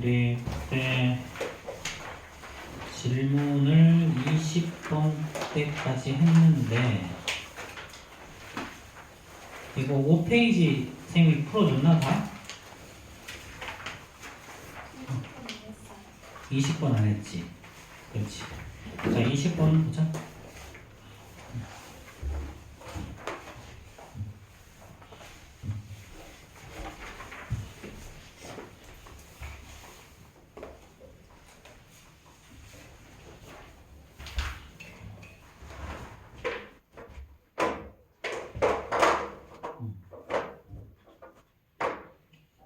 우리 그때 질문을 20번 때까지 했는데 이거 5페이지 선생님이 풀어줬나 다? 20번 안 했지. 그렇지. 자, 20번 보자.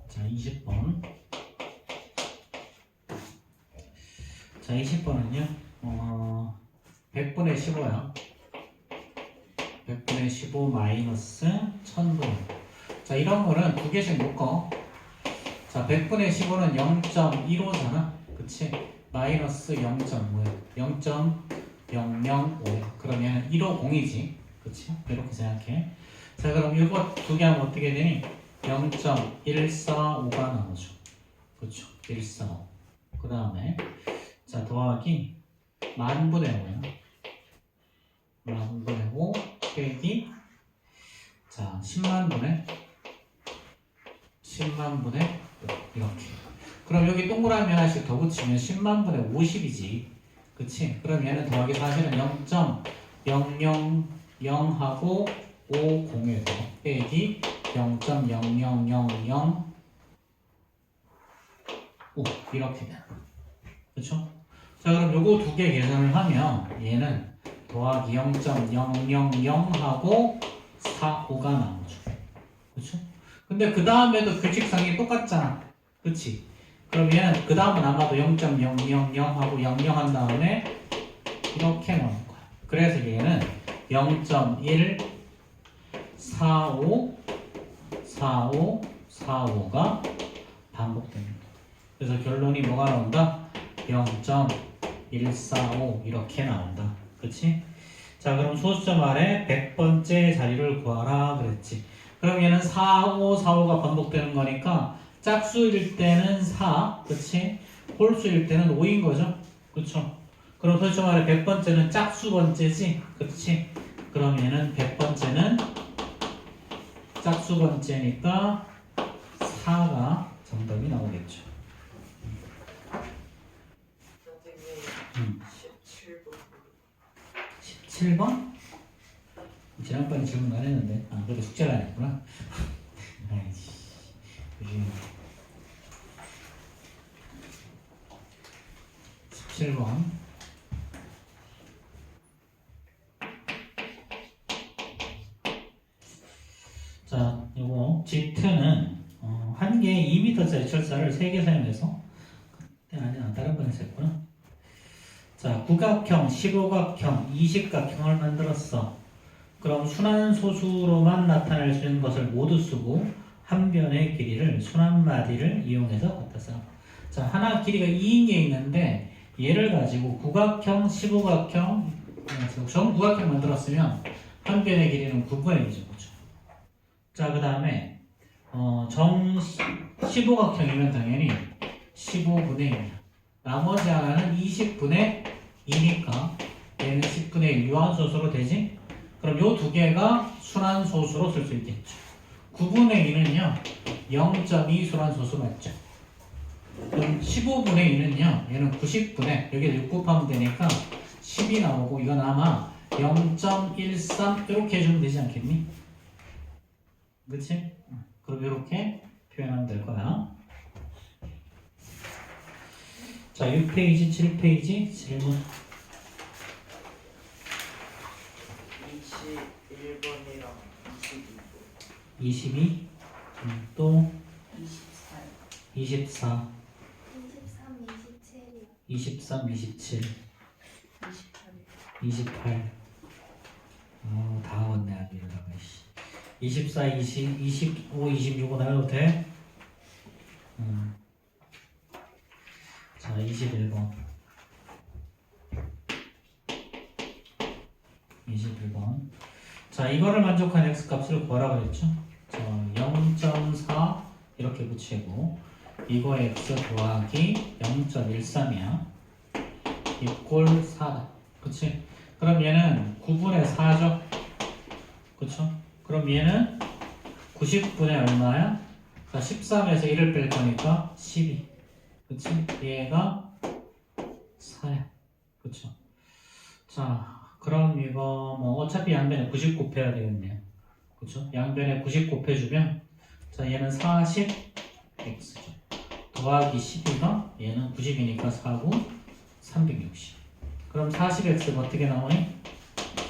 자, 20번. 자, 20번은요, 100분의 15야. 100분의 15 마이너스 1000분. 자, 이런 거는 두 개씩 묶어. 자, 100분의 15는 0.15잖아. 그치? 마이너스 0.0.005. 그러면 150이지. 그치? 이렇게 생각해. 자, 그럼 이거 두 개 하면 어떻게 되니? 0.145가 나오죠. 그쵸? 145. 그 다음에 자, 더하기 만분의 5야. 만분의 5 빼기 자, 10만분의 이렇게. 그럼 여기 동그라미 하나씩 더 붙이면 10만분의 50이지. 그치? 그럼 얘는 더하기 사실은 0.000하고 50에서 빼기 0.00005 이렇게 돼. 그쵸? 자, 그럼 요거 두 개 계산을 하면 얘는 더하기 0.000하고 45가 나오죠. 그쵸? 근데 그 다음에도 규칙상이 똑같잖아. 그치? 그럼 얘는 그 다음은 아마도 0.000하고 00 한 다음에 이렇게 나올 거야. 그래서 얘는 0.1454545가 반복됩니다. 그래서 결론이 뭐가 나온다? 0.145 이렇게 나온다. 그치? 자, 그럼 소수점 아래 100번째 자리를 구하라 그랬지. 그럼 얘는 4545가 반복되는 거니까 짝수일 때는 4, 그치? 홀수일 때는 5인 거죠. 그쵸? 그럼 소수점 아래 100번째는 짝수 번째지. 그치? 그럼 얘는 100번째는 짝수 번째니까 4가 정답이 나오겠죠. 17번? 지난번에 질문 안 했는데. 아, 그래도 숙제를 안 했구나. 아이씨. 17번. 자, 요거 G트는 한 개에 2m짜리 철사를 3개 사용해서 그때 아니야, 다른 번에서 했구나. 자, 구각형, 15각형, 20각형을 만들었어. 그럼 순환소수로만 나타낼 수 있는 것을 모두 쓰고 한 변의 길이를 순환마디를 이용해서 갖다 써. 자, 하나 길이가 2인 게 있는데 얘를 가지고 구각형, 15각형, 정구각형 만들었으면 한 변의 길이는 9분의 1이죠. 그렇죠? 자, 그 다음에 정 15각형이면 당연히 15분의 1이야. 나머지 하나는 20분의 2니까 얘는 10분의 1 유한소수로 되지? 그럼 요 두 개가 순환소수로 쓸 수 있겠죠. 9분의 2는요 0.2 순환소수 맞죠? 그럼 15분의 2는요 얘는 90분의 여기다 6 곱하면 되니까 10이 나오고 이건 아마 0.13 이렇게 해주면 되지 않겠니? 그치? 그럼 이렇게 표현하면 될 거야. 자, 6페이지, 7페이지 질문 21번이랑 22번 22, 또 24 24, 23, 27이요. 23, 27, 28. 다 왔네, 아주 이러다가. 24, 20, 25, 26은 해도 돼? 자, 21번. 21번. 자, 이거를 만족한 x값을 구하라 그랬죠? 자, 0.4 이렇게 붙이고 이거의 x 더하기 0.13이야. 이꼴 4다. 그치? 그럼 얘는 9분의 4죠? 그쵸? 그럼 얘는 90분의 얼마야? 자, 13에서 1을 뺄 거니까 12. 그치? 얘가 4야. 그쵸? 자, 그럼 이거 뭐 어차피 양변에 90 곱해야 되겠네요. 그쵸? 양변에 90 곱해주면 자, 얘는 40x죠. 더하기 12가 얘는 90이니까 4고 360. 그럼 40x가 어떻게 나오니?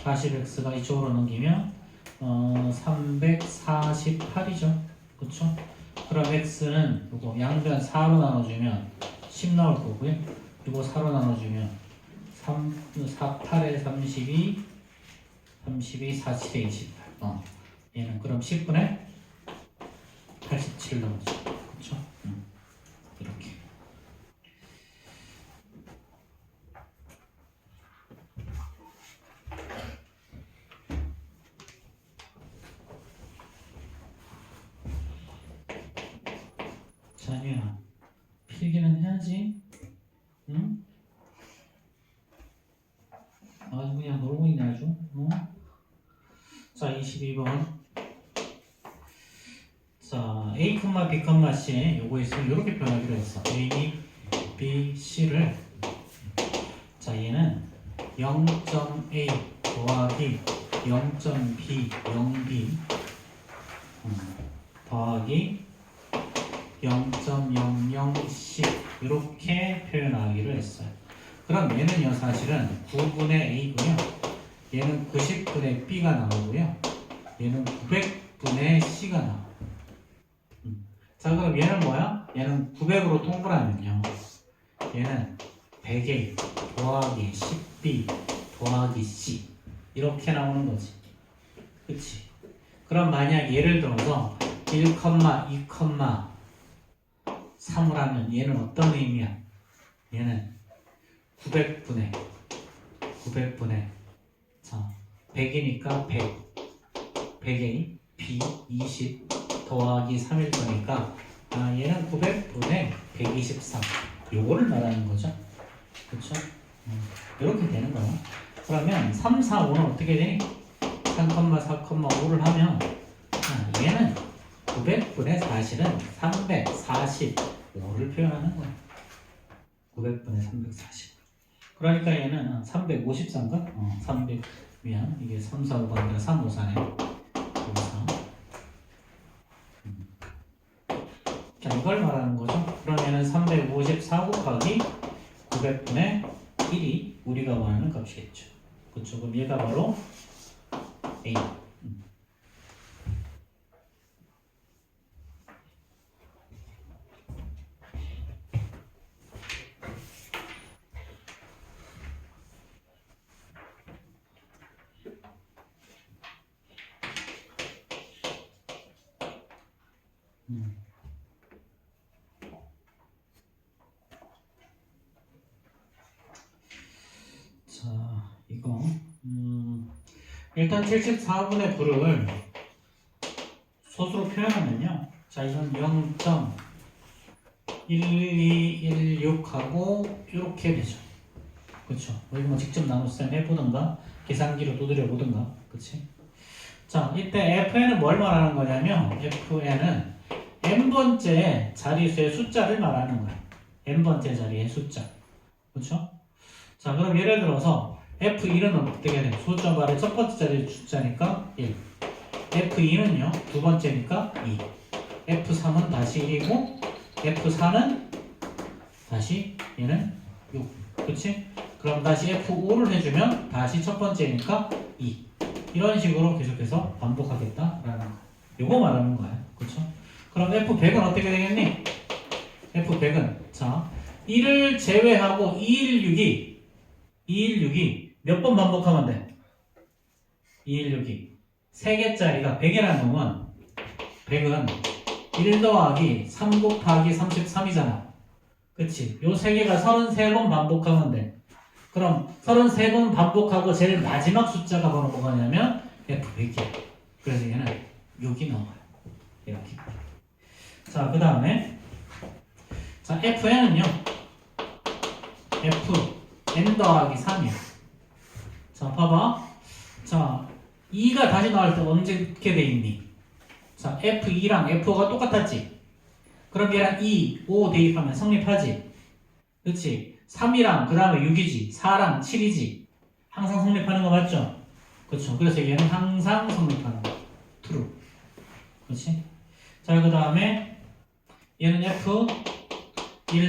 40x가 이쪽으로 넘기면 348이죠. 그쵸? 그럼 x는 요거 양변 4로 나눠주면 10 나올 거고요. 이거 4로 나눠주면 48에 32, 47에 28. 얘는 그럼 10분의 87 나오죠. 그쵸? 이렇게. 자녀야, 필기는 해야지. 응? 아주 그냥 놀고 있네 아주. 자, 22번. 자, A, B, C 요거 있으면 이렇게 표현하기로 했어. A, B, C를 자, 얘는 0.A 더하기 0.B, 0B 더하기 0.00C 이렇게 표현하기로 했어요. 그럼 얘는요 사실은 9분의 A고요. 얘는 90분의 B가 나오고요. 얘는 900분의 C가 나와요. 자, 그럼 얘는 뭐야? 얘는 900으로 통분하면요. 얘는 100A 더하기 10B 더하기 C 이렇게 나오는 거지. 그치? 그럼 만약 예를 들어서 1, 2, 3을 하면 얘는 어떤 의미야? 얘는 900분의 자 100이니까 100A B 20 더하기 3일 거니까 얘는 900분의 123 요거를 말하는 거죠. 그쵸? 이렇게 되는 거야. 그러면 3, 4, 5는 어떻게 되니? 3, 4, 5를 하면 얘는 900분의 사실은 345를 표현하는 거야. 900분의 340. 그러니까 얘는 353인가? 300 미안 이게 3, 4, 5가 아니라 3, 5, 4네. 5, 4. 자, 이걸 말하는 거죠. 그러면은 354 곱하기 900분의 1이 우리가 원하는 값이겠죠. 그쵸? 그럼 얘가 바로 A. 자, 이거 일단 74분의 9를 소수로 표현하면요. 자, 이건 0.1216하고 이렇게 되죠. 그렇죠? 이거 뭐 직접 나눗셈 해보든가 계산기로 두드려 보든가, 그렇지? 자, 이때 FN은 뭘 말하는 거냐면 FN은 n번째 자리수의 숫자를 말하는 거야. n번째 자리의 숫자, 그렇죠? 자, 그럼 예를 들어서 F1은 어떻게 돼? 소수점 아래 첫 번째 자리 숫자니까 1. F2는요, 두 번째니까 2. F3은 다시 1이고, F4는 다시 얘는 6. 그치? 그럼 다시 F5를 해주면 다시 첫 번째니까 2. 이런 식으로 계속해서 반복하겠다라는 거야. 요거 말하는 거야. 그쵸? 그럼 F100은 어떻게 되겠니? F100은, 자, 1을 제외하고 216이 몇 번 반복하면 돼? 216이 3개짜리가 100이라는 놈은 100은 1 더하기 3 곱하기 33이잖아. 그치? 요 3개가 33번 반복하면 돼. 그럼 33번 반복하고 제일 마지막 숫자가 바로 뭐가냐면 F100이야. 그래서 얘는 6이 나와요. 이렇게. 자, 그 다음에 FN은요. FN 더하기 3이야. 자, 봐봐. 자, 2가 다시 나올 때 어떻게 돼 있니? 자, F2랑 F5가 똑같았지? 그럼 얘랑 2, 5 대입하면 성립하지? 그치? 3이랑 그 다음에 6이지? 4랑 7이지? 항상 성립하는 거 맞죠? 그쵸? 그래서 얘는 항상 성립하는 거. true. 그치? 자, 그 다음에 얘는 F1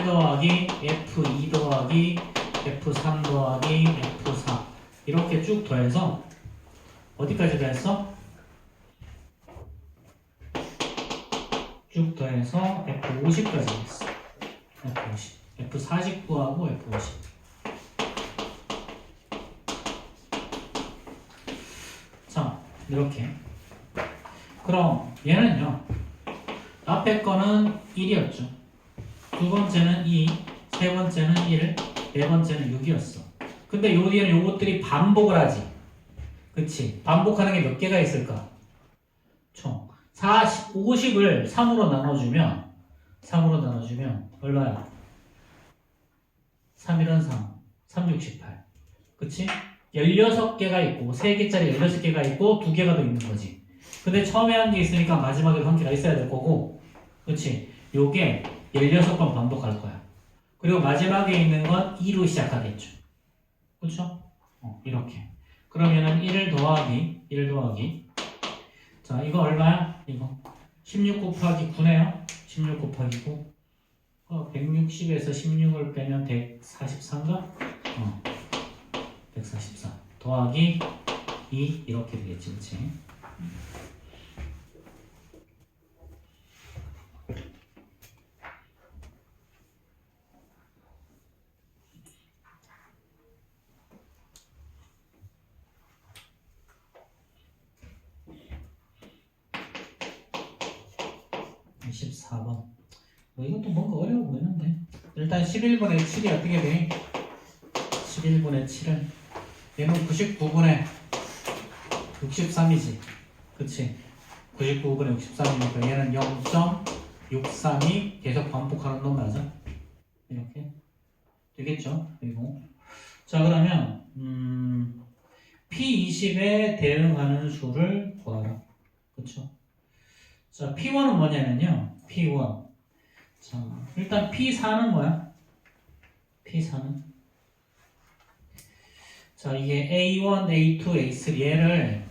더하기 F2 더하기 F3 더하기 F4 이렇게 쭉 더해서 어디까지 더했어? 쭉 더해서 F50까지 했어. F50. F40 구하고 F50. 자, 이렇게. 그럼 얘는요. 앞에 거는 1이었죠. 두 번째는 2, 세 번째는 1, 네 번째는 6이었어. 근데 요 뒤에는 요것들이 반복을 하지. 그치? 반복하는 게 몇 개가 있을까? 총 40, 50을 3으로 나눠주면 얼마야? 3, 1은 3, 3, 6, 18. 그치? 16개가 있고 3개짜리 16개가 있고 2개가 더 있는 거지. 근데 처음에 한 개 있으니까 마지막에 한 개가 있어야 될 거고, 그치? 요게 16번 반복할 거야. 그리고 마지막에 있는 건 2로 시작하겠죠. 그쵸? 이렇게. 그러면은 1 더하기. 자, 이거 얼마야? 이거. 16 곱하기 9네요? 16 곱하기 9. 160에서 16을 빼면 143가? 144. 더하기 2 이렇게 되겠지, 그치? 24번. 이것도 뭔가 어려워 보이는데. 일단 11분의 7이 어떻게 돼? 11분의 7은 얘는 99분의 63이지. 그치? 99분의 63이니까 얘는 0.632 계속 반복하는 놈 맞아? 이렇게 되겠죠? 그리고 자, 그러면 P20에 대응하는 수를 구하라. 그쵸? 자, P1은 뭐냐면요. P1. 자, 일단 P4는 뭐야? P4는? 자, 이게 A1, A2, A3 얘를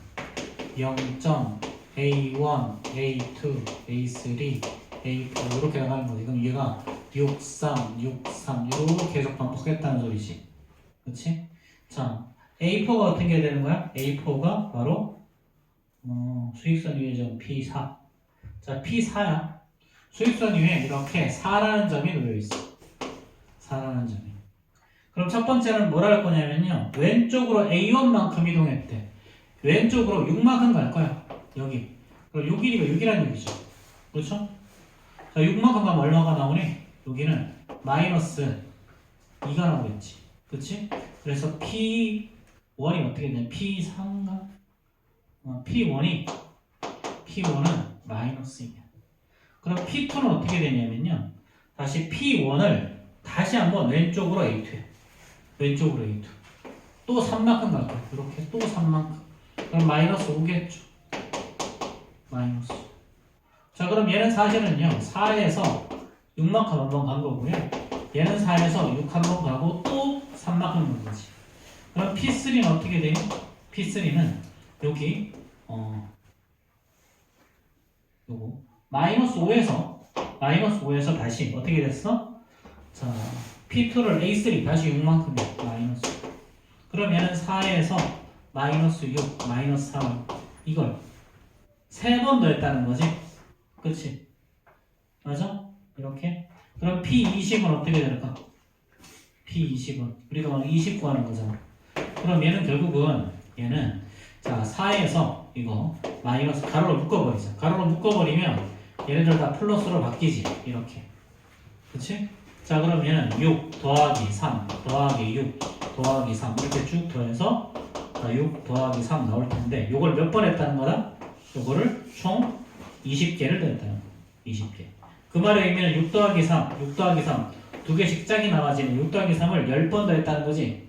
0.A1, A2, A3, A4 이렇게 나가는 거지. 그럼 얘가 63, 63 이렇게 계속 반복했다는 소리지. 그치? 자, A4가 어떻게 해야 되는 거야? A4가 바로 수익선 위의 점 P4. 자, P4야. 수익선 위에 이렇게 4라는 점이 놓여있어. 4라는 점이. 그럼 첫 번째는 뭘 할 거냐면요. 왼쪽으로 A1만큼 이동했대. 왼쪽으로 6만큼 갈 거야. 여기. 그럼 요 길이가 6이라는 얘기죠. 그렇죠? 자, 6만큼 가면 얼마가 나오니? 여기는 마이너스 2가 나오겠지. 그치? 그래서 P1이 어떻게 되냐? P3가? P1은 마이너스 2야. 그럼 P2는 어떻게 되냐면요. 다시 P1을 다시 한번 왼쪽으로 A2야. 왼쪽으로 A2. 또 3만큼 갈 거야. 이렇게 또 3만큼. 그럼 마이너스 5겠죠. 마이너스. 자, 그럼 얘는 사실은요. 4에서 6만큼 한번 간 거고요. 얘는 4에서 6 한번 가고 또 3만큼 간 거지. 그럼 P3는 어떻게 돼요? P3는 여기 요거 마이너스 5에서 다시 어떻게 됐어? 자, P2를 A3 다시 6만큼이야. 마이너스. 그럼 얘는 4에서 마이너스 6, 마이너스 3 이걸 3번 더했다는 거지. 그치? 맞아? 이렇게. 그럼 P20은 어떻게 될까? P20은 우리가 오늘 20 구하는 거잖아. 그럼 얘는 결국은 얘는 자 4에서 이거 마이너스 가로로 묶어버리자. 가로로 묶어버리면 얘네들 다 플러스로 바뀌지. 이렇게. 그치? 자, 그럼 얘는 6 더하기 3 더하기 6 더하기 3 이렇게 쭉 더해서 6 더하기 3 나올 텐데 요걸 몇 번 했다는 거다? 요거를 총 20개를 더했다는 거야. 20개. 그 말의 의미는 6 더하기 3, 6 더하기 3 두 개씩 짝이 나와지는 6 더하기 3을 10번 더 했다는 거지.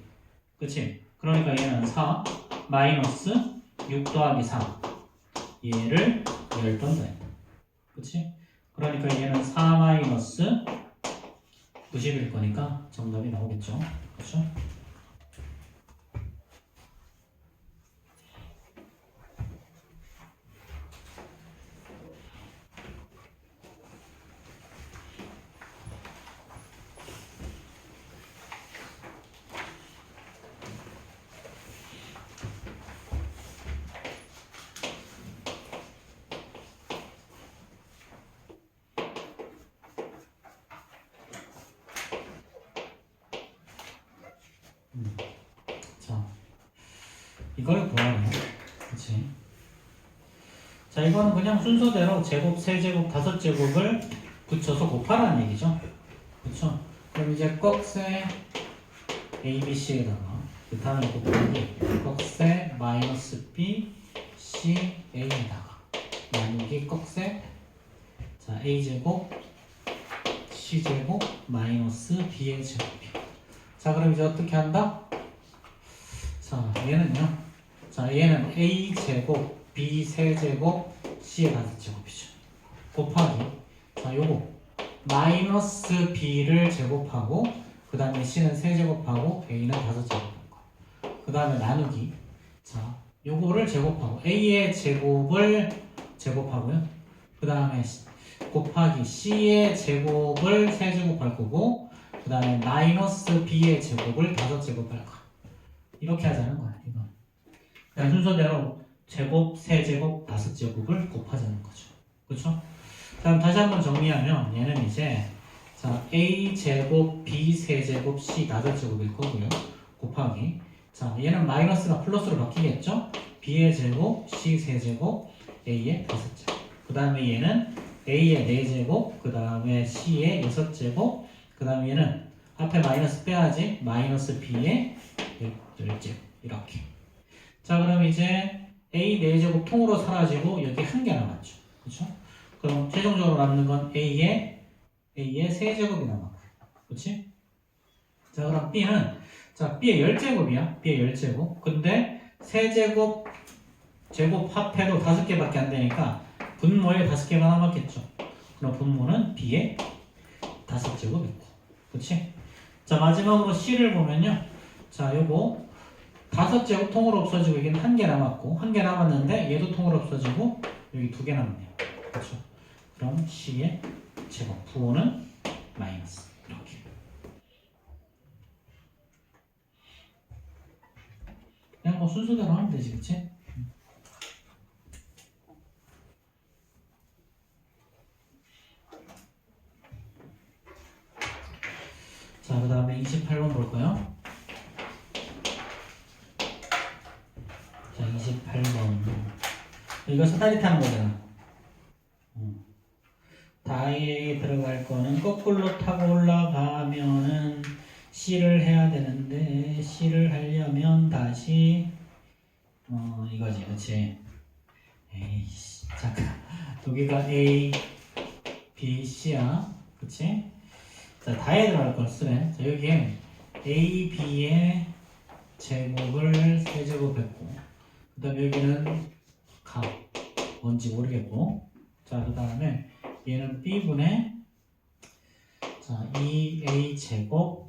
그치? 그러니까 얘는 4 마이너스 6 더하기 3 얘를 10번 더 했다. 그치? 그러니까 얘는 4 마이너스 90일 거니까 정답이 나오겠죠. 그렇죠? 자, 이걸 구하래요. 그치? 자, 이거는 그냥 순서대로 제곱, 세제곱, 다섯 제곱을 붙여서 곱하라는 얘기죠. 그쵸? 그럼 이제 꺽쇠 A, B, C에다가 그 다음에 곱하기 꺽쇠 마이너스 B, C, A에다가 나누기 꺽쇠 자, A제곱, C제곱, 마이너스 B의 제곱이요. 자, 그럼 이제 어떻게 한다? 자, 얘는요. 자, 얘는 A제곱, B 세제곱, C의 다섯 제곱이죠. 곱하기. 자, 요거 마이너스 B를 제곱하고 그 다음에 C는 세제곱하고 A는 다섯 제곱할 거야. 그 다음에 나누기. 자, 요거를 제곱하고 A의 제곱을 제곱하고요. 그 다음에 곱하기 C의 제곱을 세제곱할 거고 그 다음에 마이너스 B의 제곱을 다섯 제곱할 거야. 이렇게 하자는 거야. 이건 그냥 순서대로 제곱, 세제곱, 다섯 제곱을 곱하자는 거죠. 그렇죠? 그럼 다시 한번 정리하면 얘는 이제 자 A 제곱, B 세제곱, C 다섯 제곱일 거고요. 곱하기 자 얘는 마이너스가 플러스로 바뀌겠죠? B의 제곱, C 세제곱, A의 다섯 제곱. 그 다음에 얘는 A의 네 제곱, 그 다음에 C의 여섯 제곱, 그 다음에 얘는 앞에 마이너스 빼야지 마이너스 B의 10제곱 이렇게. 자 그럼 이제 A 4제곱 통으로 사라지고 여기 한 개 남았죠. 그렇죠? 그럼 최종적으로 남는 건 A의 세제곱이 남았고. 그렇지? 자 그럼 B는 자 B의 10제곱이야. B의 10제곱. 근데 세제곱 제곱 합해도 5개밖에 안 되니까 분모에 5개가 남았겠죠. 그럼 분모는 B의 5제곱이고. 그렇지? 자 마지막으로 C를 보면요. 자 요거 5제곱 통으로 없어지고 여기는 한 개 남았고 한 개 남았는데 얘도 통으로 없어지고 여기 2개 남았네요. 그렇죠? 그럼 C의 제곱 부호는 마이너스 이렇게. 그냥 뭐 순서대로 하면 되지, 그치? 자, 그 다음에 28번 볼까요? 자, 28번. 이거 사다리 타는 거잖아. 다이에 들어갈 거는 거꾸로 타고 올라가면은 C를 해야 되는데 C를 하려면 다시 이거지, 그치? 에이씨, 잠깐. 여기가 A, B, C야, 그치? 자, 다이에 들어갈 걸 쓰래. 자, 여기에 A, B의 제곱을 세제곱했고, 그 다음에 여기는 값, 뭔지 모르겠고, 자, 그 다음에 얘는 B분의 자, 2A 제곱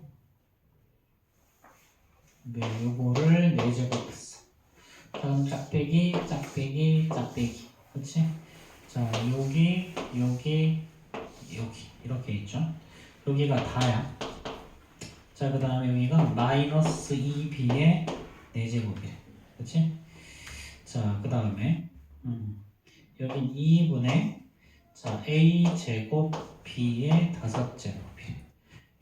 네, 요거를 4제곱 했어. 다음 짝대기 짝대기 짝대기 그치? 자 여기 여기 여기 이렇게 있죠. 여기가 다야. 자 그 다음에 여기가 마이너스 2B의 4제곱이래. 그치? 자 그 다음에 여긴 2분의 자 A 제곱 B의 5제곱이래.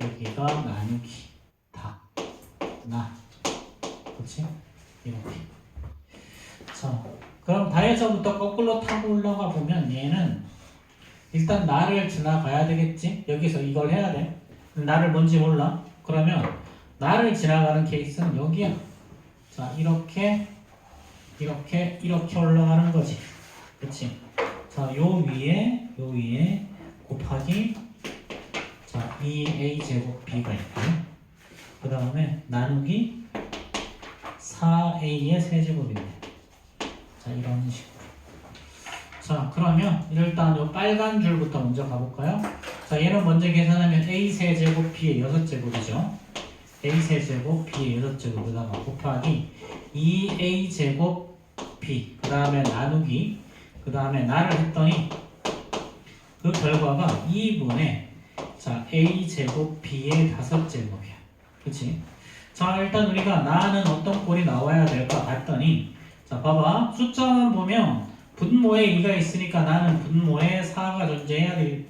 여기가 나누기 다 나. 그치? 이렇게. 자, 그럼 다에서부터 거꾸로 타고 올라가 보면 얘는 일단 나를 지나가야 되겠지? 여기서 이걸 해야 돼. 나를 뭔지 몰라. 그러면 나를 지나가는 케이스는 여기야. 자, 이렇게 올라가는 거지. 그치? 자, 요 위에 곱하기 자 2a 제곱 b가 있고요. 그 다음에 나누기 4a의 세제곱인데 자 이런 식으로. 자 그러면 일단 요 빨간 줄부터 먼저 가볼까요? 자 얘는 먼저 계산하면 a 세제곱 b의 6제곱이죠. a 세제곱 b의 6제곱에다가 곱하기 2a 제곱 b 그 다음에 나누기 그 다음에 나를 했더니 그 결과가 2분의 자 a 제곱 b의 5제곱이야. 그치? 자 일단 우리가 나는 어떤 꼴이 나와야 될까 봤더니 자 봐봐 숫자만 보면 분모에 2가 있으니까 나는 분모에 4가 존재해야 될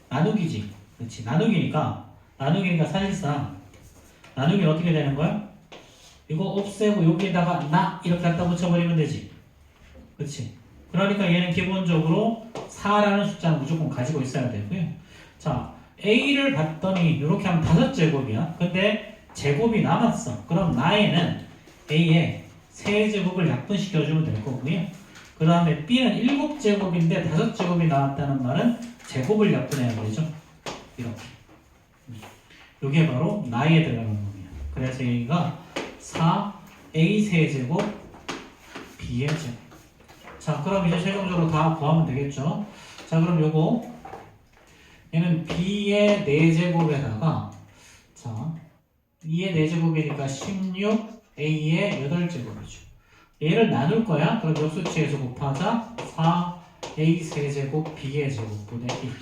나누기지. 그렇지 나누기니까 사실상 나누기는 어떻게 되는 거야? 이거 없애고 여기에다가 나 이렇게 갖다 붙여버리면 되지. 그렇지 그러니까 얘는 기본적으로 4라는 숫자는 무조건 가지고 있어야 되고요. 자 a를 봤더니 이렇게 하면 5제곱이야. 근데 제곱이 남았어. 그럼 나에는 a의 세제곱을 약분시켜주면 될 거고요. 그 다음에 b는 7제곱인데 5제곱이 나왔다는 말은 제곱을 약분해야 되죠. 이렇게. 이게 바로 나에 들어가는 겁니다. 그래서 여기가 4a 세제곱 b의 제곱. 자 그럼 이제 최종적으로 다 구하면 되겠죠. 자 그럼 요거 얘는 b의 4제곱에다가 자 2의 4제곱이니까 16 a의 8제곱이죠. 얘를 나눌 거야. 그럼 역수치에서 곱하자 4a 세제곱 b의 제곱분의 1.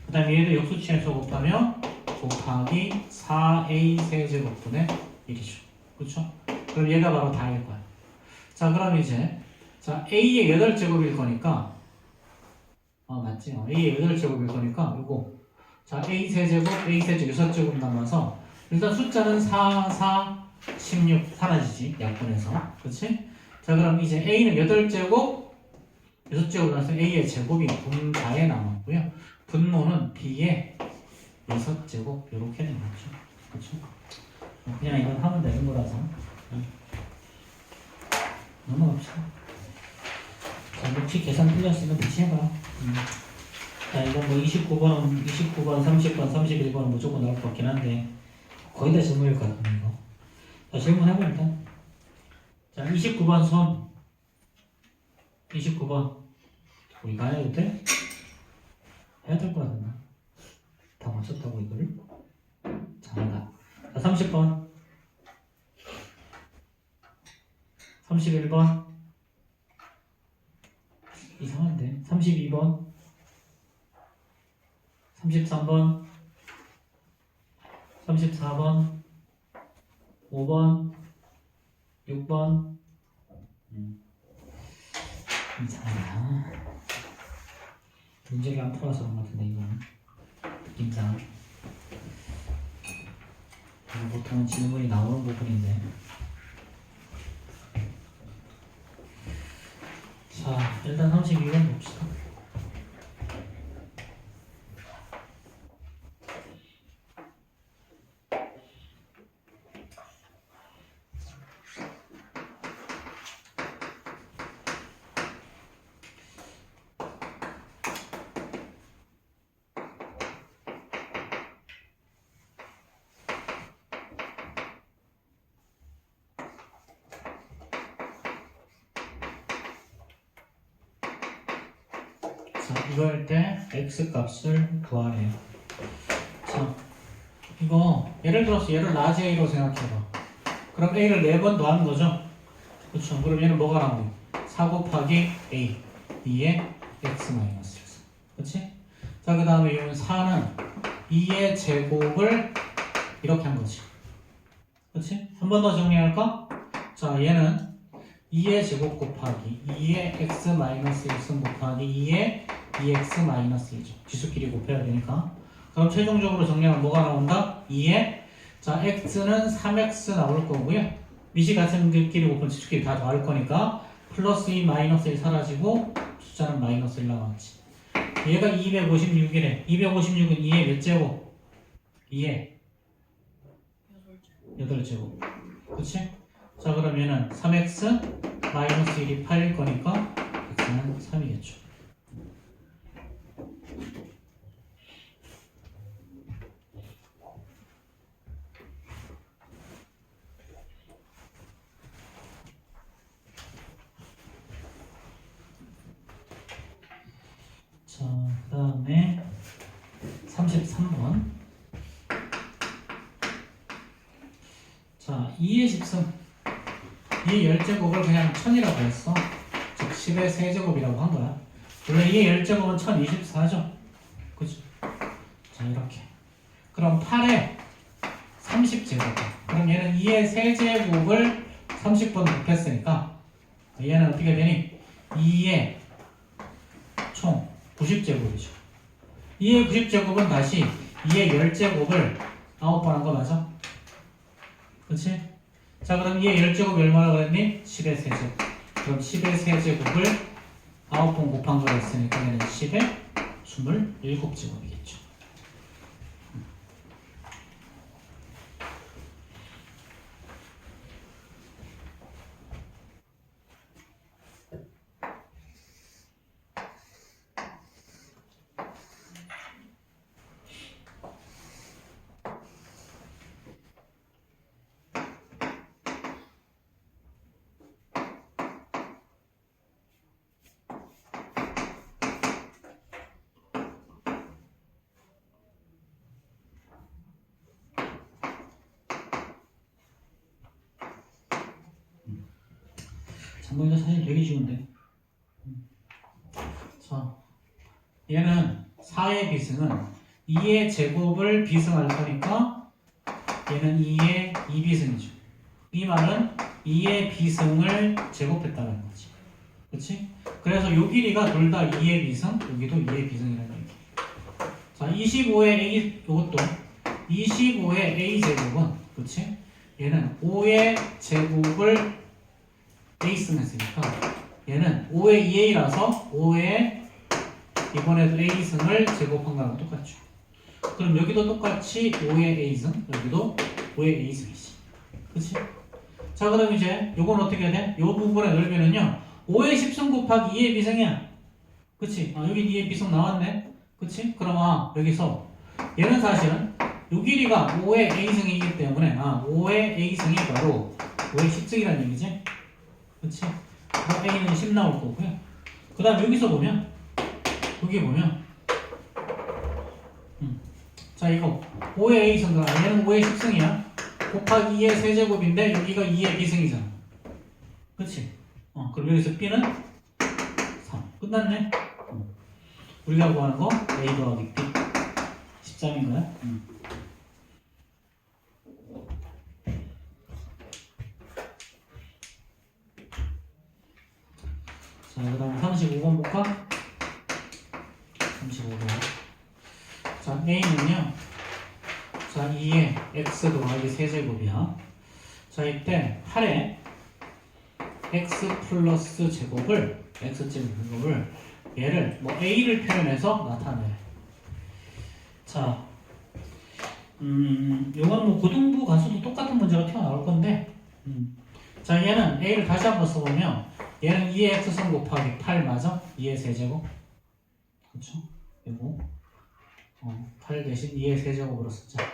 그 다음에 얘를 역수치에서 곱하면 곱하기 4a 세제곱분의 1이죠. 그렇죠? 그럼 얘가 바로 다일 거야. 자 그럼 이제 자 a의 8제곱일 거니까 맞지? a의 8제곱일 거니까 요거 자 a 세제곱 6제곱 남아서 일단 숫자는 4, 4, 16 사라지지 약분해서. 그렇지? 자 그럼 이제 a는 8제곱 6제곱 나서 a의 제곱이 분자에 남았고요. 분모는 b의 6제곱 이렇게 된 거죠. 그렇죠? 그냥 이건 하면 되는 거라서 넘어갑시다. 자, 혹시 계산 틀렸으면 다시 해봐. 자, 이건 뭐 29번, 30번, 31번은 무조건 나올 것 같긴 한데 거의 다 질문일 것 같은데 이거. 자, 질문해봐 일단. 자, 29번 손. 29번. 우리가 안 해도 돼? 해야 될 것 같은데. 다 맞췄다고 이거를? 잘한다. 자, 30번. 31번. 이상한데. 32번. 33번. 34번. 5번. 6번. 이상하다. 문제를 안 풀어서 그런 것 같은데 이거는 느낌상 이거 보통은 질문이 나오는 부분인데. 자 일단 32번 봅시다. 자, 이거 할 때 x 값을 구하래요. 자, 이거 예를 들어서 얘를 라지 a로 생각해봐. 그럼 a를 4번 더하는 거죠? 그렇죠. 그럼 얘는 뭐가 나오니? 4 곱하기 a 2의 x 마이너스 1. 그렇지? 자, 그 다음에 이건 4는 2의 제곱을 이렇게 한 거지. 그렇지? 한 번 더 정리할까? 자, 얘는 2의 제곱 곱하기 2의 x 마이너스 1승 곱하기 2의 2x 마이너스 1이죠. 지수끼리 곱해야 되니까. 그럼 최종적으로 정리하면 뭐가 나온다? 2의 자 x는 3x 나올 거고요. 미시 같은 것끼리 곱하면 지수끼리 다 더할 거니까 플러스 2 마이너스 1 사라지고 숫자는 마이너스 1 나왔지. 얘가 256이래. 256은 2의 몇 제곱? 2의 8제곱. 그치? 자 그럼 얘는 3x 마이너스 1이 8일 거니까 x는 3이겠죠. 다음에 33번. 자, 2의 10승. 2의 10제곱을 그냥 1000이라고 했어. 즉 10의 세제곱이라고 한 거야. 원래 2의 10제곱은 1024죠. 그치? 자, 이렇게. 그럼 8의 30제곱. 그럼 얘는 2의 세제곱을 30번 곱했으니까 얘는 어떻게 되니? 2의 총 90제곱이죠. 2의 90제곱은 다시 2의 10제곱을 9번 한 거 맞아? 그치? 자, 그럼 2의 10제곱이 얼마나 그랬니? 10의 세제곱. 그럼 10의 세제곱을 9번 곱한 거가 있으니까 얘는 10의 27제곱이겠죠. 잠깐만, 사실 되게 쉬운데. 자, 얘는 4의 비승은 2의 제곱을 비승할 거니까 얘는 2의 2비승이죠. 이 말은 2의 비승을 제곱했다는 거지. 그치? 그래서 요 길이가 둘 다 2의 비승, 여기도 2의 비승이라는 얘기. 자, 25의 A, 요것도 25의 A 제곱은, 그치? 얘는 5의 제곱을 A승 했으니까 얘는 5의 2A라서 5의 이번에도 A승을 제곱한 거랑 똑같죠. 그럼 여기도 똑같이 5의 A승, 여기도 5의 A승이지. 그치? 자, 그럼 이제 요건 어떻게 해야 돼? 요 부분의 넓이는요 5의 10승 곱하기 2의 비승이야. 그치? 여기 2의 비승 나왔네. 그치? 그럼 여기서 얘는 사실은 요 길이가 5의 A승이기 때문에 5의 A승이 바로 5의 10승이라는 얘기지. 그치? 그럼 A는 10 나올 거고요. 그 다음 여기서 보면 여기 보면 자, 이거 5의 A승, 얘는 5의 10승이야 곱하기 2의 세제곱인데 여기가 2의 비승이잖아. 그치? 그럼 여기서 B는 3 끝났네. 우리가 구하는 거 A 더하기 B 13인 거야. 자, 그 다음 35번 볼까? 35번. 자, A는요. 자, 2의 X 더하기 세제곱이야. 자, 이때 8의 X 플러스 제곱을, X제곱을, 얘를, A를 표현해서 나타내. 자, 요건 고등부 가서도 똑같은 문제가 튀어나올 건데, 자, 얘는 A를 다시 한번 써보면, 얘는 2의 X승 곱하기 8 맞아? 2의 세제곱. 그쵸? 그리고 8 대신 2의 세제곱으로 쓰자.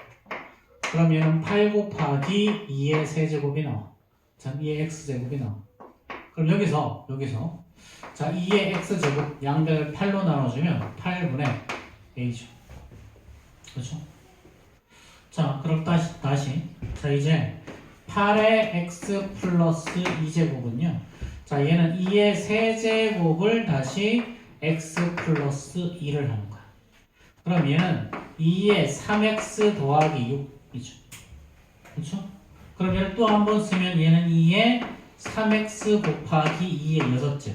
그럼 얘는 8 곱하기 2의 세제곱이 나와. 자, 2의 X제곱이 나와. 그럼 여기서 자, 2의 X제곱 양변을 8로 나눠주면 8분의 A죠. 그렇죠? 자, 그럼 다시 자, 이제 8의 X 플러스 2제곱은요 자, 얘는 2의 세제곱을 다시 X 플러스 2를 하는 거야. 그럼 얘는 2의 3X 더하기 6이죠. 그렇죠? 그럼 얘를 또 한 번 쓰면 얘는 2의 3X 곱하기 2의 6제곱.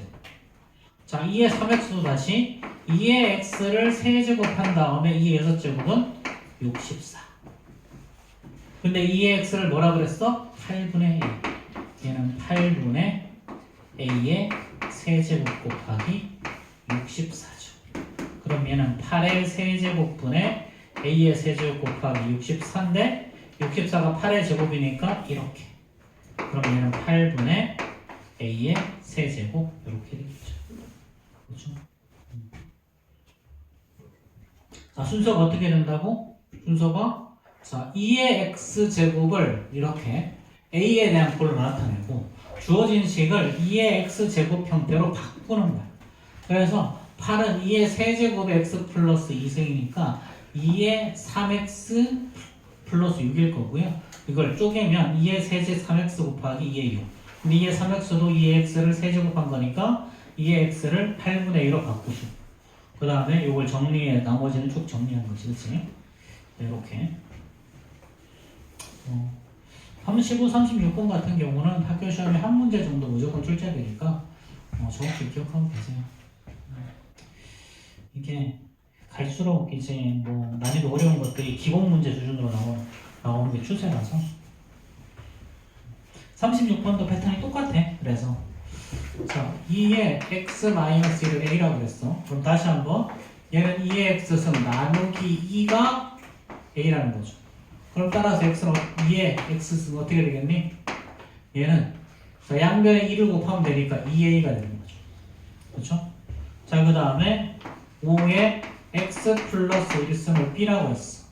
자, 2의 3X도 다시 2의 X를 세제곱한 다음에 2의 6제곱은 64. 근데 2의 X를 뭐라 그랬어? 8분의 A. 얘는 8분의 A의 세제곱 곱하기 64죠. 그럼 얘는 8의 세제곱분의 A의 세제곱 곱하기 64인데 64가 8의 제곱이니까 이렇게. 그럼 얘는 8분의 A의 세제곱 이렇게 되겠죠. 그렇죠? 자, 순서가 어떻게 된다고? 순서가 자, 2의 X제곱을 이렇게 A에 대한 꼴로 나타내고 주어진 식을 2의 X제곱 형태로 바꾸는 거야. 그래서 8은 2의 세제곱의 x 플러스 2승이니까 2의 3x 플러스 6일 거고요. 이걸 쪼개면 2의 세제 3x 곱하기 2의 6. 근데 2의 3x도 2의 x를 세제곱한 거니까 2의 x를 8분의 1로 바꾸시고 그 다음에 이걸 정리해 나머지는 쭉 정리한 거지, 그치? 이렇게 35, 36번 같은 경우는 학교 시험에 한 문제 정도 무조건 출제되니까 정확히 기억하면 되세요. 이게 갈수록 이제 뭐 난이도 어려운 것들이 기본 문제 수준으로 나오는 게 추세라서 36번도 패턴이 똑같아. 그래서 자 2의 x-1을 a라고 그랬어. 그럼 다시 한번 얘는 2의 x승 나누기 2가 a라는 거죠. 그럼 따라서 x는 2의 x승 어떻게 되겠니? 얘는 자, 양변에 2를 곱하면 되니까 2a가 되는 거죠. 그렇죠? 자, 그 다음에 5의 x 플러스 1승을 b라고 했어.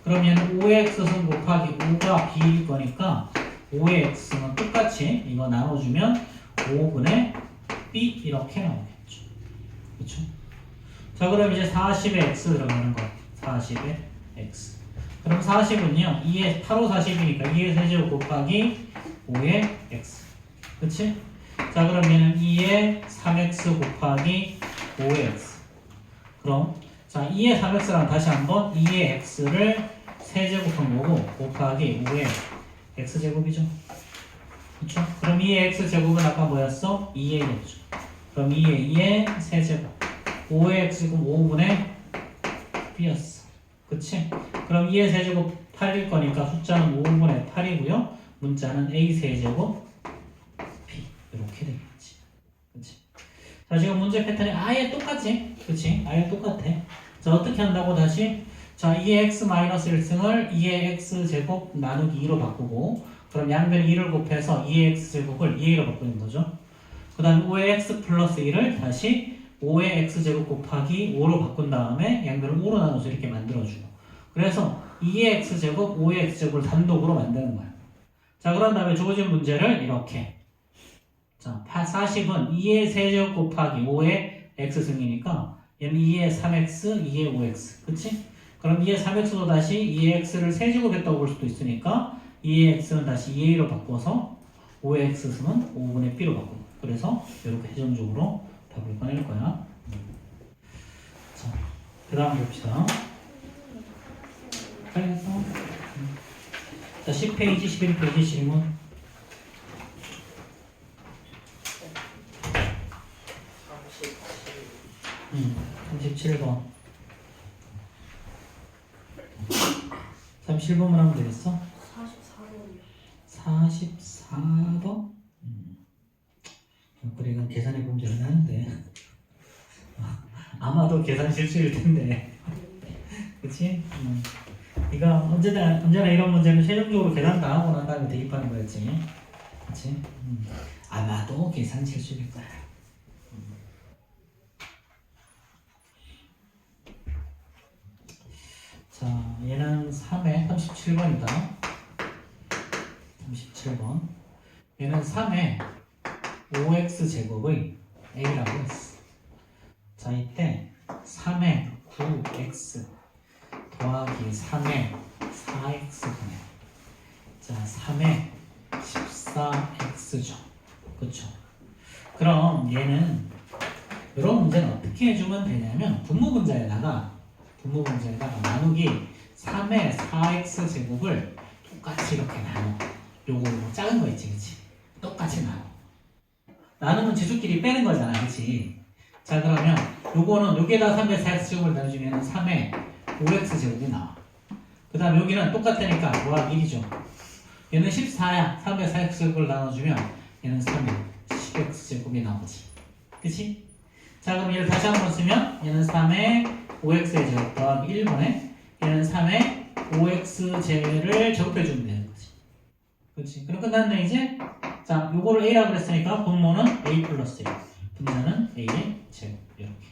그럼 얘는 5의 x승 곱하기 5가 b일 거니까 5의 x승은 똑같이 이거 나눠주면 5분의 b 이렇게 나오겠죠. 그렇죠? 자, 그럼 이제 40의 x 들어가는 거. 40의 x. 그럼 40은요. 2의 8, 5, 40이니까 2의 세제곱 곱하기 5의 x. 그치? 자, 그럼 얘는 2의 3x 곱하기 5의 x. 그럼 자 2의 3x랑 다시 한번 2의 x를 세제곱한 거고 곱하기 5의 x제곱이죠. 그쵸? 그럼 2의 x제곱은 아까 뭐였어? 2a였죠. 그럼 2의 세제곱 5의 x제곱 5분의 b였어. 그치? 그럼 2의 세제곱 8일 거니까 숫자는 5분의 8이고요. 문자는 a 세제곱 b 이렇게 되겠지. 그치? 자, 지금 문제 패턴이 아예 똑같지? 그치? 아예 똑같아. 자, 어떻게 한다고 다시? 자, 2의 x-1승을 2의 x제곱 나누기 2로 바꾸고 그럼 양변에 2를 곱해서 2의 x제곱을 2a로 바꾸는 거죠. 그 다음에 5의 x 플러스 1을 다시 5의 x제곱 곱하기 5로 바꾼 다음에 양변을 5로 나눠서 이렇게 만들어주고 그래서 2의 x제곱, 5의 x제곱을 단독으로 만드는 거야. 자, 그런 다음에 주어진 문제를 이렇게 자, 40은 2의 세제곱 곱하기 5의 x승이니까 얘는 2의 3x, 2의 5x 그치? 그럼 2의 3x도 다시 2의 x를 세제곱했다고 볼 수도 있으니까 2의 x는 다시 2a로 바꿔서 5의 x승은 5분의 b로 바꾸고 그래서 이렇게 해전적으로 답을 꺼낼 거야. 자, 그 다음 봅시다. 그래서 자, 10페이지, 11페이지 질문 37번 37번만 하면 되겠어? 44번이요. 44번? 그래, 이건 계산해 보면 되는데 아마도 계산 실수일 텐데 그치? 이거 언제나 이런 문제는 최종적으로 계산 다 하고 난 다음에 대입하는 거였지 그치? 아마도 계산 실수일 거야. 자, 얘는 3회 37번이다. 37번. 얘는 3회 5x제곱의 a라고 했어. 자, 이때 3회 9x 더하기 3회 4x분의 자, 3회 14x죠. 그쵸? 그럼 얘는 이런 문제는 어떻게 해주면 되냐면 분모분자에다가 나누기 3의 4x 제곱을 똑같이 이렇게 나눠. 요거 작은 거 있지, 그치? 똑같이 나눠. 나누면 지수끼리 빼는 거잖아, 그치? 자, 그러면 요거는 여기에다 3의 4x 제곱을 나눠주면 3의 5x 제곱이 나와. 그 다음에 여기는 똑같으니까 더하기 1이죠. 얘는 14야. 3의 4x 제곱을 나눠주면 얘는 3의 10x 제곱이 나오지. 그치? 자, 그럼 얘를 다시 한번 쓰면 얘는 3의 5x의 제곱 더하기 1분의 얘는 3의 5x제를 제곱해주면 되는 거지. 그렇지? 그럼 끝났네 이제? 자, 요거를 a라고 그랬으니까 분모는 a 플러스 1 분자는 a의 제곱 이렇게.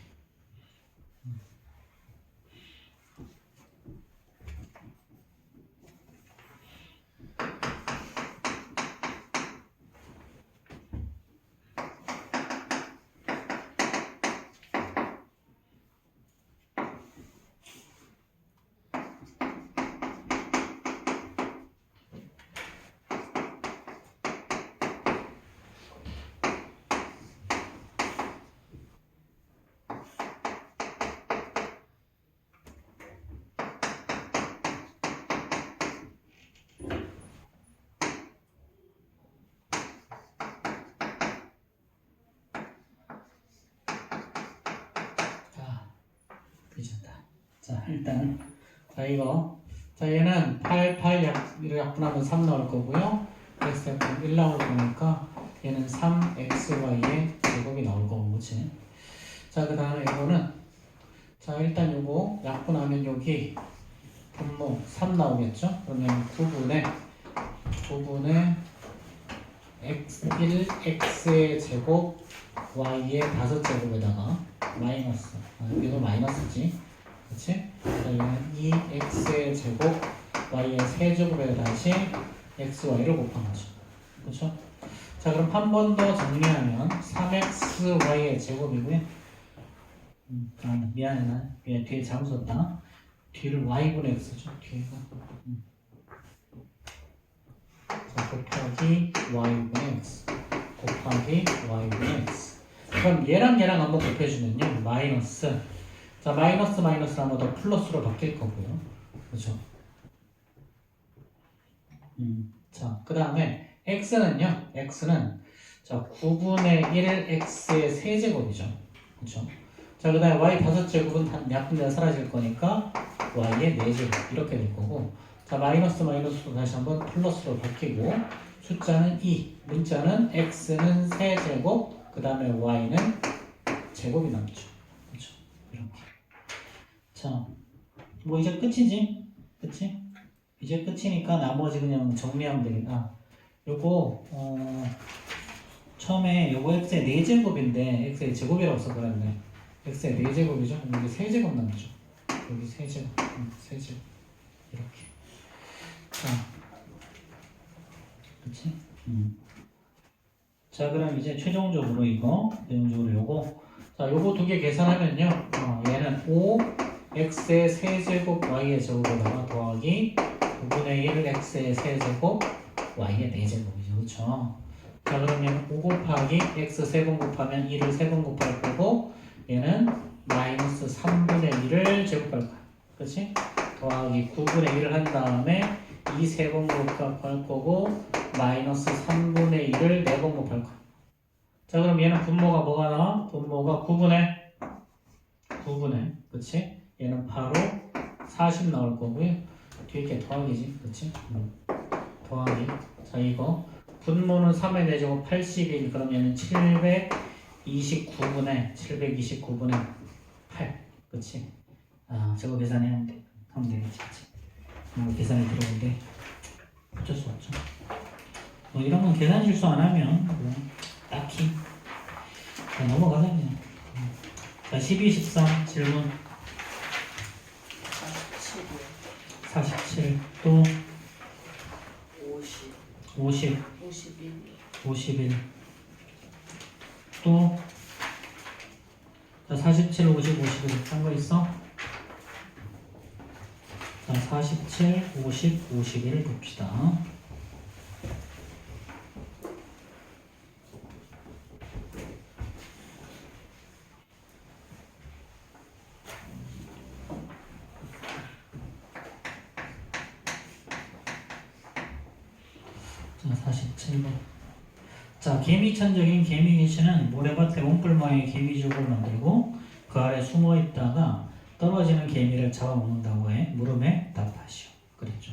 자, 일단 자 이거 자 얘는 8 약분하면 3 나올 거고요. x 약분 1 나올 거니까 얘는 3xy의 제곱이 나올 거고, 그치? 자, 그 다음에 이거는 자 일단 요거 약분하면 여기 분모 3 나오겠죠? 그러면 9분의 x1x의 제곱 y의 5제곱에다가 마이너스 여기도 마이너스지, 그치? 그러면 2x의 제곱 y의 3제곱에 다시 xy를 곱한 거죠, 그쵸? 자, 그럼 한 번 더 정리하면 3xy의 제곱이고요. 미안해, 나 뒤에 잘못 썼다. 뒤를 y분의 x죠, 뒤에가. 자, 곱하기 y분의 x 곱하기 y분의 x. 그럼 얘랑 한번 곱해주면요, 마이너스. 자, 마이너스 하면 더 플러스로 바뀔 거고요, 그렇죠? 자, 그 다음에 x는요, x는 자 9분의 1 x의 세제곱이죠, 그렇죠? 자, 그 다음에 y 5제곱은 약분되어 사라질 거니까 y의 4제곱 이렇게 될 거고, 자, 마이너스로 다시 한번 플러스로 바뀌고, 숫자는 2, 문자는 x는 세제곱, 그 다음에 y는 제곱이 남죠, 그렇죠? 이렇게. 자, 뭐 이제 끝이지, 그치? 이제 끝이니까 나머지 그냥 정리하면 되겠다. 요거 처음에 요거 x의 4제곱인데 x의 제곱이라고 써버렸네. x의 4제곱이죠? 여기 3제곱 남죠. 여기 3제곱, 3제곱 이렇게. 자, 그치? 자, 그럼 이제 최종적으로 요거 자, 요거 2개 계산하면요, 얘는 5 x의 세제곱 y의 제곱에다가 더하기 9분의 1 x의 세제곱 y의 4제곱이죠, 그쵸? 자, 그러면 5 곱하기 x 3번 곱하면 1을 3번 곱할 거고, 얘는 마이너스 3분의 1을 제곱할 거야, 그치? 더하기 9분의 1을 한 다음에 2 3번 곱할 거고, 마이너스 3분의 1을 4번 곱할 거야. 자, 그럼 얘는 분모가 뭐가 나와? 분모가 9분의, 그치? 얘는 바로 40 나올 거고요. 뒤에 이렇게 더하기지, 그치? 더하기. 자, 이거 분모는 3의 4제곱 81, 그럼 얘는 729분의 8, 그치? 아, 저거 계산하면 되겠지, 그치? 계산이 들어오는데 어쩔 수 없죠. 뭐 이런 건 계산 실수 안 하면 뭐 딱히 그냥 넘어가자 그냥. 자, 12, 13 질문. 47 또 50 51 또 자, 47, 50, 51 한 거 있어? 자, 47, 50, 51 봅시다. 자, 47번. 자, 개미천적인 개미귀신은 모래밭에 옹불모양의 개미죽을 만들고 그 아래 숨어 있다가 떨어지는 개미를 잡아먹는다고 해. 물음에 답하시오. 그랬죠.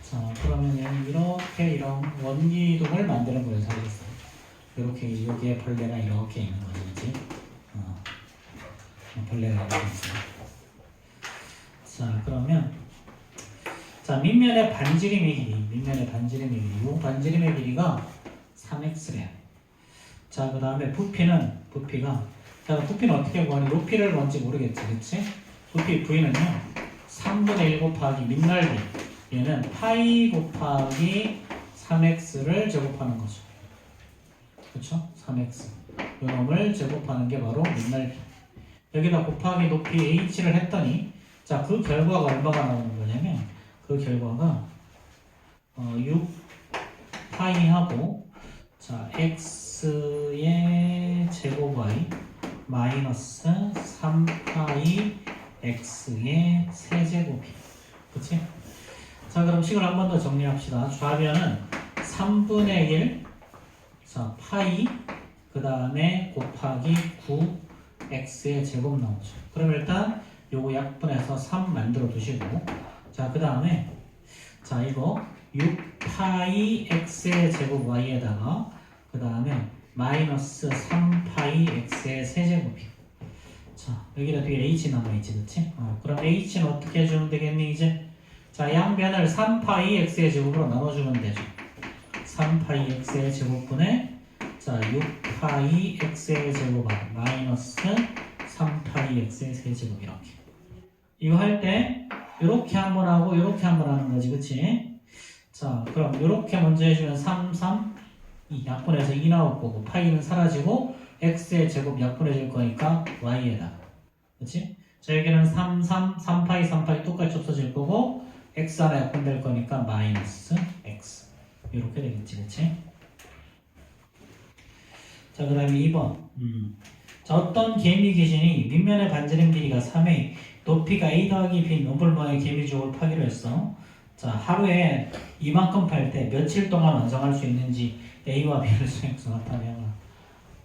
자, 그러면 이렇게 이런 원기둥을 만드는 거예요. 알겠어요. 이렇게 여기에 벌레가 이렇게 있는 거지, 그치? 벌레가 이렇게 있어요. 자, 그러면 자, 밑면의 반지름의 길이, 이 반지름의 길이가 3x래요. 자, 그 다음에 부피가, 자, 부피는 어떻게 구하니? 높이를 뭔지 모르겠지, 그치? 부피 V는요, 3분의 1 곱하기 밑넓이, 얘는 파이 곱하기 3x를 제곱하는 거죠. 그쵸? 3x. 요놈을 제곱하는 게 바로 밑넓이. 여기다 곱하기 높이 h를 했더니, 자, 그 결과가 얼마가 나오는 거냐면, 그 결과가 6 파이하고 자 x의 제곱 y 마이너스 3 파이 x의 세제곱이, 그치? 자, 그럼 식을 한 번 더 정리합시다. 좌변은 3분의 1 자 파이 그 다음에 곱하기 9 x의 제곱 나오죠. 그럼 일단 요거 약분해서 3 만들어 두시고 자 그 다음에 자 이거 6파이 x의 제곱 y에다가 그 다음에 마이너스 3파이 x의 세제곱이 자 여기다 뒤에 h 남아있지 그치? 그럼 h는 어떻게 해주면 되겠니 이제? 자 양변을 3파이 x의 제곱으로 나눠주면 되죠 3파이 x의 제곱분에 자 6파이 x의 제곱 마이너스 3파이 x의 세제곱 이렇게 이거 할 때 이렇게 한번 하고 이렇게 한번 하는 거지 그치? 자 그럼 이렇게 먼저 해주면 3, 3 2 약분해서 2 나올 거고 파이는 사라지고 x의 제곱 약분해줄 거니까 y에다가 그치? 자 여기는 3, 3, 3파이 3파이 똑같이 없어질 거고 x 하나 약분될 거니까 마이너스 x 이렇게 되겠지 그치? 자 그 다음에 2번 자 어떤 개미 귀신이 밑면의 반지름 길이가 3의 높이가 a 더하기 b 노블 모양의 개미족을 파기로 했어 자 하루에 이만큼 팔 때 며칠 동안 완성할 수 있는지 a와 b를 수행해서 나타내라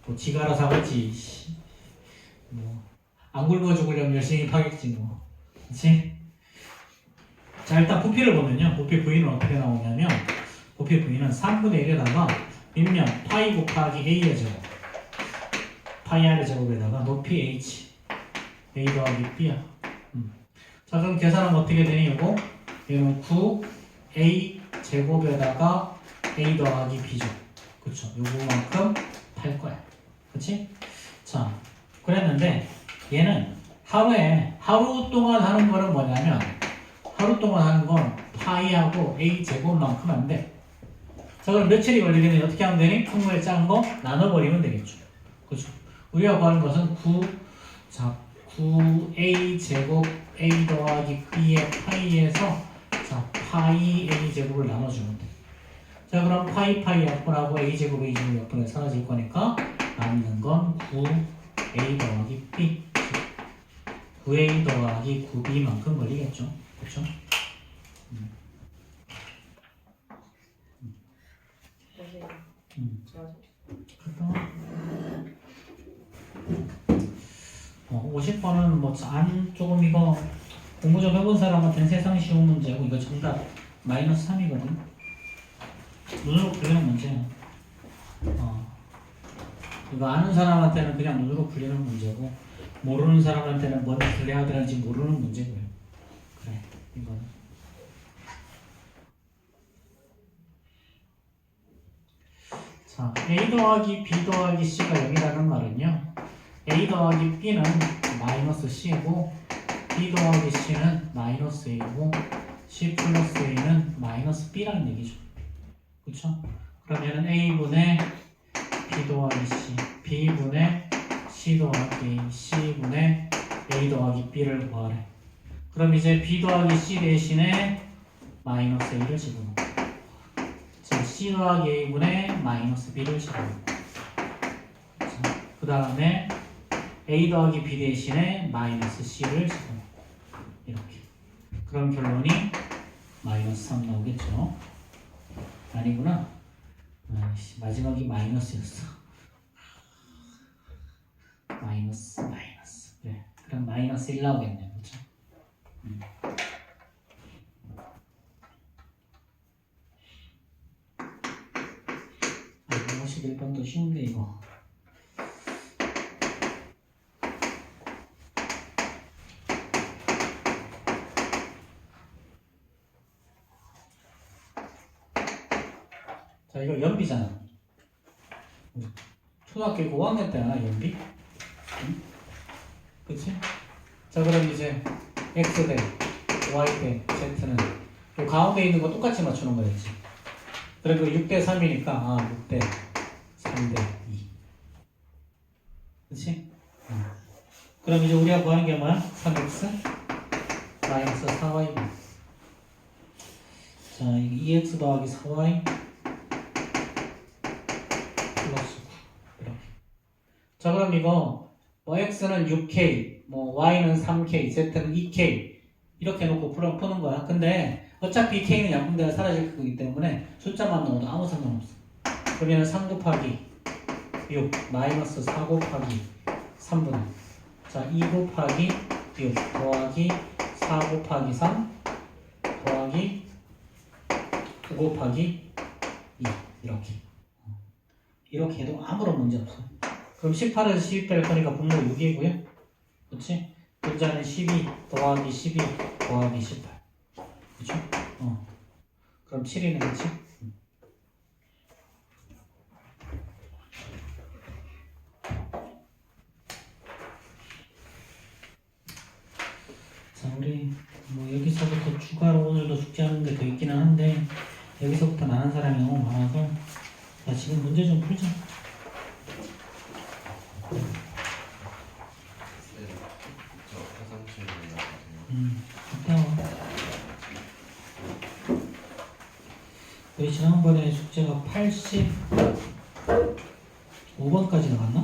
뭐 지가 알아서 하겠지 뭐안 굶어 죽으려면 열심히 파겠지 뭐 그치? 자 일단 부피를 보면요 부피 v는 어떻게 나오냐면 부피 v는 3분의 1에다가 밑면 파이 곱하기 a의 제곱 파이 r의 제곱에다가 높이 h a 더하기 b야 자 그럼 계산하면 어떻게 되니 이거? 얘는 9a 제곱에다가 a 더하기 b죠 그쵸 요거만큼 팔 거야 그치? 자 그랬는데 얘는 하루에 하루 동안 하는 거는 뭐냐면 하루 동안 하는 건 파이하고 a 제곱만큼 안 돼. 자 그럼 며칠이 걸리겠니? 어떻게 하면 되니? 분모에 작은 거 나눠버리면 되겠죠. 그렇죠? 우리가 구하는 것은 9a 제곱 a 더하기 b의 파이에서 자 파이 a 제곱을 나눠주면 돼. 자 그럼 파이 약분하고 a 제곱 약분에 사라질 거니까 남는 건 9a 더하기 b 9a 더하기 9b만큼 걸리겠죠. 그렇죠? 그래서 50번은 뭐 안 조금 이거 공부 좀 해본 사람한테는 세상 쉬운 문제고 이거 정답 마이너스 3이거든. 눈으로 풀리는 문제야. 이거 아는 사람한테는 그냥 눈으로 풀리는 문제고 모르는 사람한테는 뭔 풀려야 되는지 모르는 문제고요. 그래 이거는. 자 a 더하기 b 더하기 c가 0이라는 말은요. a 더하기 b는 마이너스 c이고 b 더하기 c는 마이너스 a고 c 플러스 a는 마이너스 b라는 얘기죠. 그쵸? 그러면은 a분의 b 더하기 c, b분의 c 더하기 a, c분의 a 더하기 b를 구하래. 그럼 이제 b 더하기 c 대신에 마이너스 a를 집어넣고 자, c 더하기 a분의 마이너스 b를 집어넣고 그 다음에 a 더하기 b 대신에 마이너스 c를 집어넣고 이렇게 그럼 결론이 마이너스 3 나오겠죠. 아니구나. 마지막이 마이너스였어. 마이너스 그래 그럼 마이너스 1 나오겠네. 그렇죠? 51번도 쉬운데 이거. 자 이거 연비잖아. 초등학교 5학년 때 하나 연비? 응? 그치? 자 그럼 이제 x 대 y 대 z는 요 가운데 있는 거 똑같이 맞추는 거였지. 그리고 6대 3이니까 6대 3대 2 그치? 그럼 이제 우리가 구하는 게 뭐야? 3x 마이너스 4y 자 이게 2x 더하기 4y 플러스 9 이렇게. 자 그럼 이거 뭐 x는 6k 뭐 y는 3k z는 2k 이렇게 놓고 푸는 거야. 근데 어차피 k는 약분되어 사라질 거기 때문에 숫자만 넣어도 아무 상관없어. 그러면 3 곱하기 6 마이너스 4 곱하기 3분의 자 2 곱하기 6 더하기 4 곱하기 3 더하기 9 곱하기 2 이렇게 해도 아무런 문제 없어. 그럼 18에서 12 뺄 거니까 분모 6이고요. 그렇지? 분자는 12 더하기 12 더하기 18. 그렇죠? 그럼 7이는 그렇지? 자, 우리 뭐 여기서부터 추가로 오늘도 숙제하는 게 더 있기는 한데 여기서부터 나는 사람이 너무 많아서 자, 지금 문제 좀 풀자. 저 화장실 올라가세요. 갔다 와. 우리 지난번에 숙제가 85번까지 나갔나?